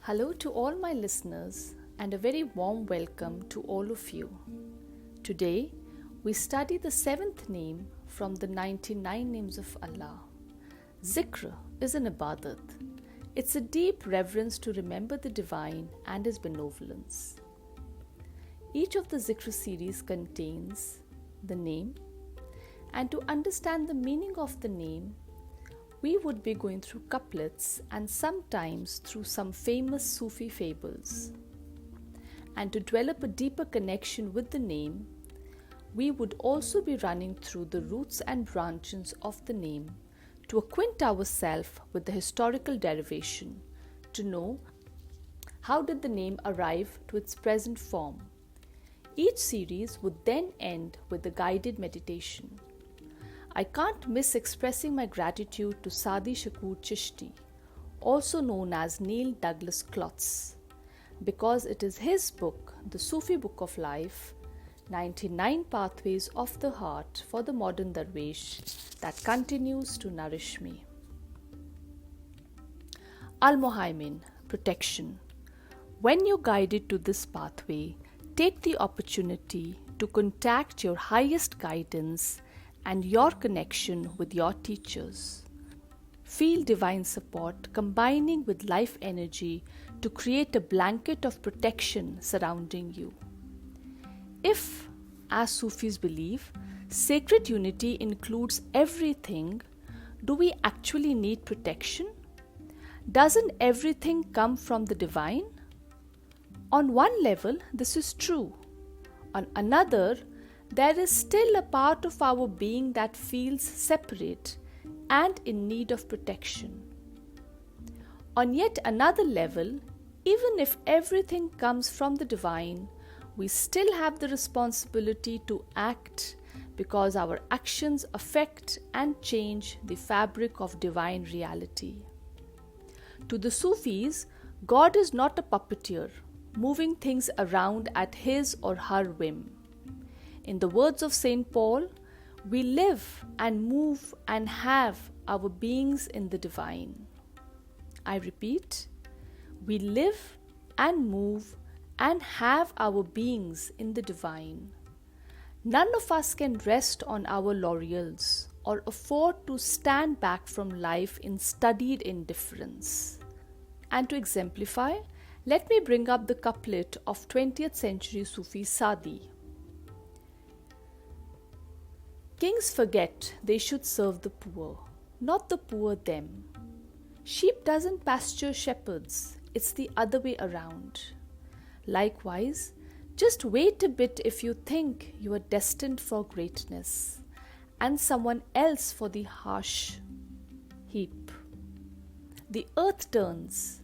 Hello to all my listeners and a very warm welcome to all of you. Today, we study the 7th name from the 99 names of Allah. Zikr is an ibadat. It's a deep reverence to remember the divine and His benevolence. Each of the Zikr series contains the name, and to understand the meaning of the name, we would be going through couplets and sometimes through some famous Sufi fables. And to develop a deeper connection with the name, we would also be running through the roots and branches of the name to acquaint ourselves with the historical derivation, to know how did the name arrive to its present form. Each series would then end with a guided meditation. I can't miss expressing my gratitude to Sadi Shakur Chishti, also known as Neil Douglas Klotz, because it is his book, The Sufi Book of Life, 99 Pathways of the Heart for the Modern Darwish, that continues to nourish me. Al-Muhaimin, protection. When you're guided to this pathway, take the opportunity to contact your highest guidance and your connection with your teachers. Feel divine support combining with life energy to create a blanket of protection surrounding you. If, as Sufis believe, sacred unity includes everything, do we actually need protection? Doesn't everything come from the divine? On one level, this is true. On another, there is still a part of our being that feels separate and in need of protection. On yet another level, even if everything comes from the divine, we still have the responsibility to act because our actions affect and change the fabric of divine reality. To the Sufis, God is not a puppeteer, moving things around at his or her whim. In the words of St. Paul, we live and move and have our beings in the divine. I repeat, we live and move and have our beings in the divine. None of us can rest on our laurels or afford to stand back from life in studied indifference. And to exemplify, let me bring up the couplet of 20th century Sufi Sadi. Kings forget they should serve the poor, not the poor them. Sheep doesn't pasture shepherds, it's the other way around. Likewise, just wait a bit if you think you are destined for greatness and someone else for the harsh heap. The earth turns.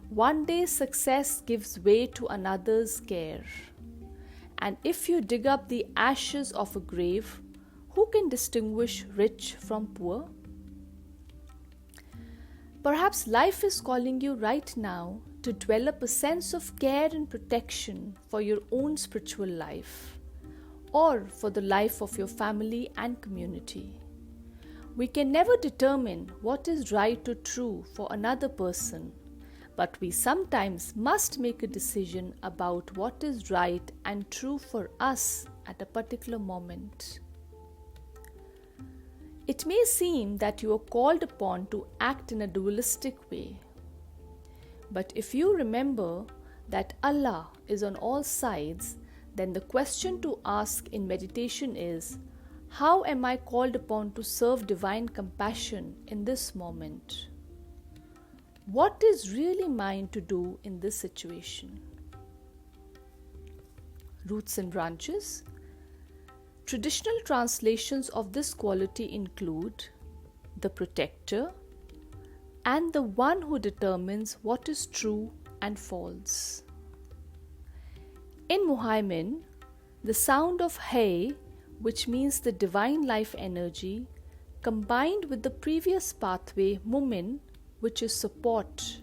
One day success gives way to another's care. And if you dig up the ashes of a grave, who can distinguish rich from poor? Perhaps life is calling you right now to develop a sense of care and protection for your own spiritual life or for the life of your family and community. We can never determine what is right or true for another person, but we sometimes must make a decision about what is right and true for us at a particular moment. It may seem that you are called upon to act in a dualistic way. But if you remember that Allah is on all sides, then the question to ask in meditation is, how am I called upon to serve divine compassion in this moment? What is really mine to do in this situation? Roots and branches. Traditional translations of this quality include the protector and the one who determines what is true and false. In muhaimin, the sound of hay, which means the divine life energy, combined with the previous pathway mumin, which is support,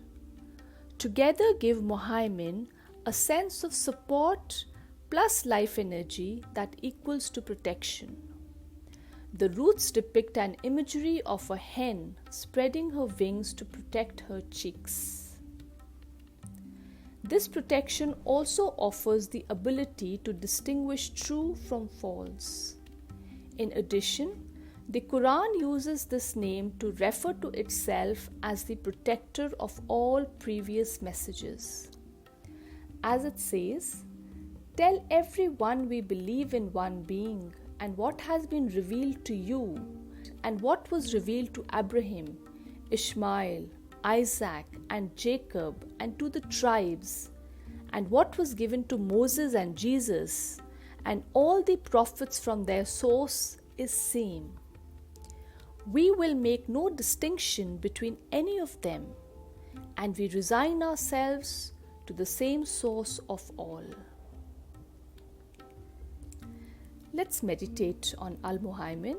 together give muhaimin a sense of support plus life energy that equals to protection. The roots depict an imagery of a hen spreading her wings to protect her chicks. This protection also offers the ability to distinguish true from false. In addition, the Quran uses this name to refer to itself as the protector of all previous messages. As it says, "Tell everyone we believe in one being and what has been revealed to you and what was revealed to Abraham, Ishmael, Isaac, and Jacob, and to the tribes, and what was given to Moses and Jesus, and all the prophets from their source is same. We will make no distinction between any of them, and we resign ourselves to the same source of all." Let's meditate on Al-Muhaimin.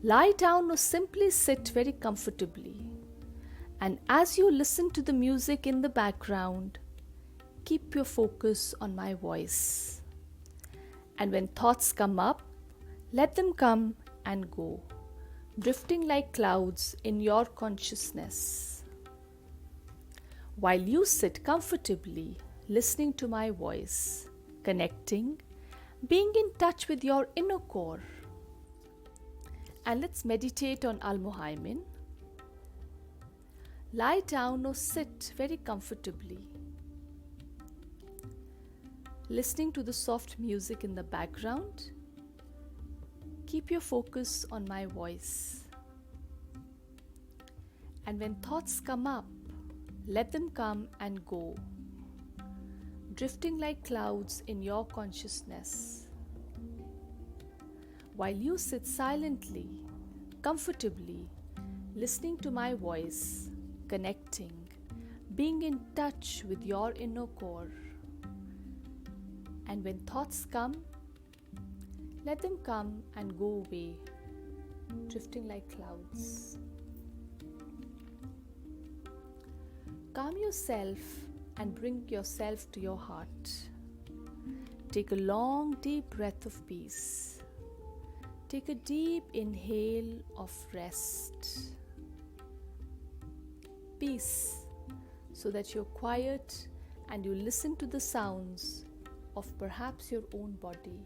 Lie down or simply sit very comfortably, and as you listen to the music in the background, keep your focus on my voice. And when thoughts come up, let them come and go, drifting like clouds in your consciousness. While you sit comfortably, listening to my voice, connecting, being in touch with your inner core. And let's meditate on Al-Muhaimin. Lie down or sit very comfortably, listening to the soft music in the background. Keep your focus on my voice. And when thoughts come up, let them come and go, drifting like clouds in your consciousness. While you sit silently, comfortably, listening to my voice, connecting, being in touch with your inner core. And when thoughts come, let them come and go away, drifting like clouds. Calm yourself and bring yourself to your heart. Take a long, deep breath of peace. Take a deep inhale of rest. Peace, so that you're quiet and you listen to the sounds of perhaps your own body.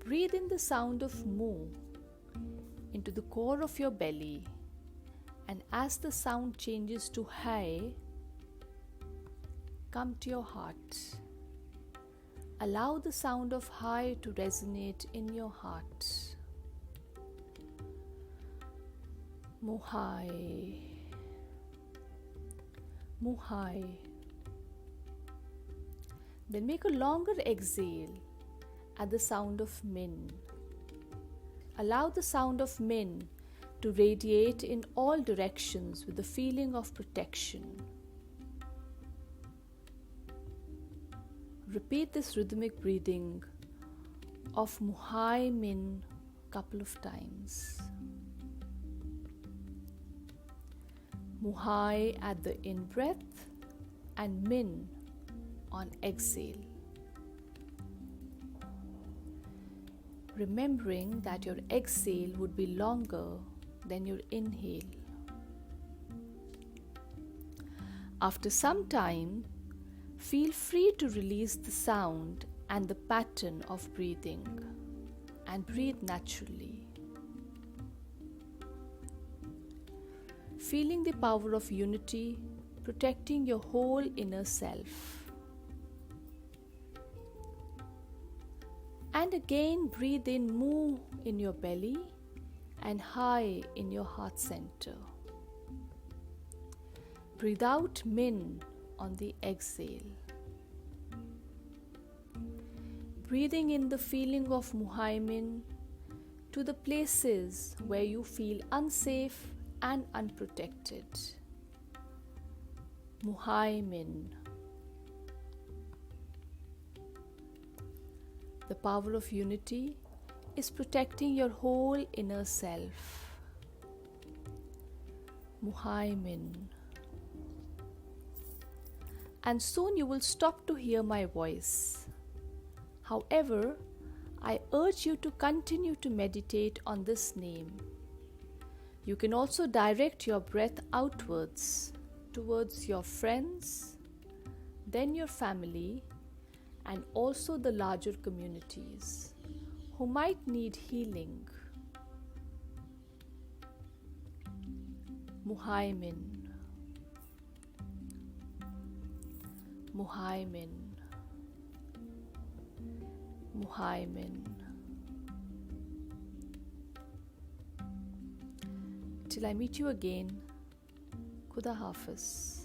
Breathe in the sound of mu into the core of your belly, and as the sound changes to hai, come to your heart. Allow the sound of hai to resonate in your heart. Muhai, muhai. Then make a longer exhale at the sound of min. Allow the sound of min to radiate in all directions with the feeling of protection. Repeat this rhythmic breathing of muhaimin couple of times. Muhai at the in-breath and min on exhale. Remembering that your exhale would be longer than your inhale. After some time, feel free to release the sound and the pattern of breathing and breathe naturally. Feeling the power of unity protecting your whole inner self. And again breathe in mu in your belly and hai in your heart center. Breathe out min on the exhale. Breathing in the feeling of muhaimin to the places where you feel unsafe and unprotected. Muhaimin. The power of unity is protecting your whole inner self. Muhaimin. And soon you will stop to hear my voice. However, I urge you to continue to meditate on this name You can also direct your breath outwards towards your friends, then your family, and also the larger communities who might need healing. Muhaimin, muhaimin, muhaimin. Till I meet you again, Khuda Hafiz.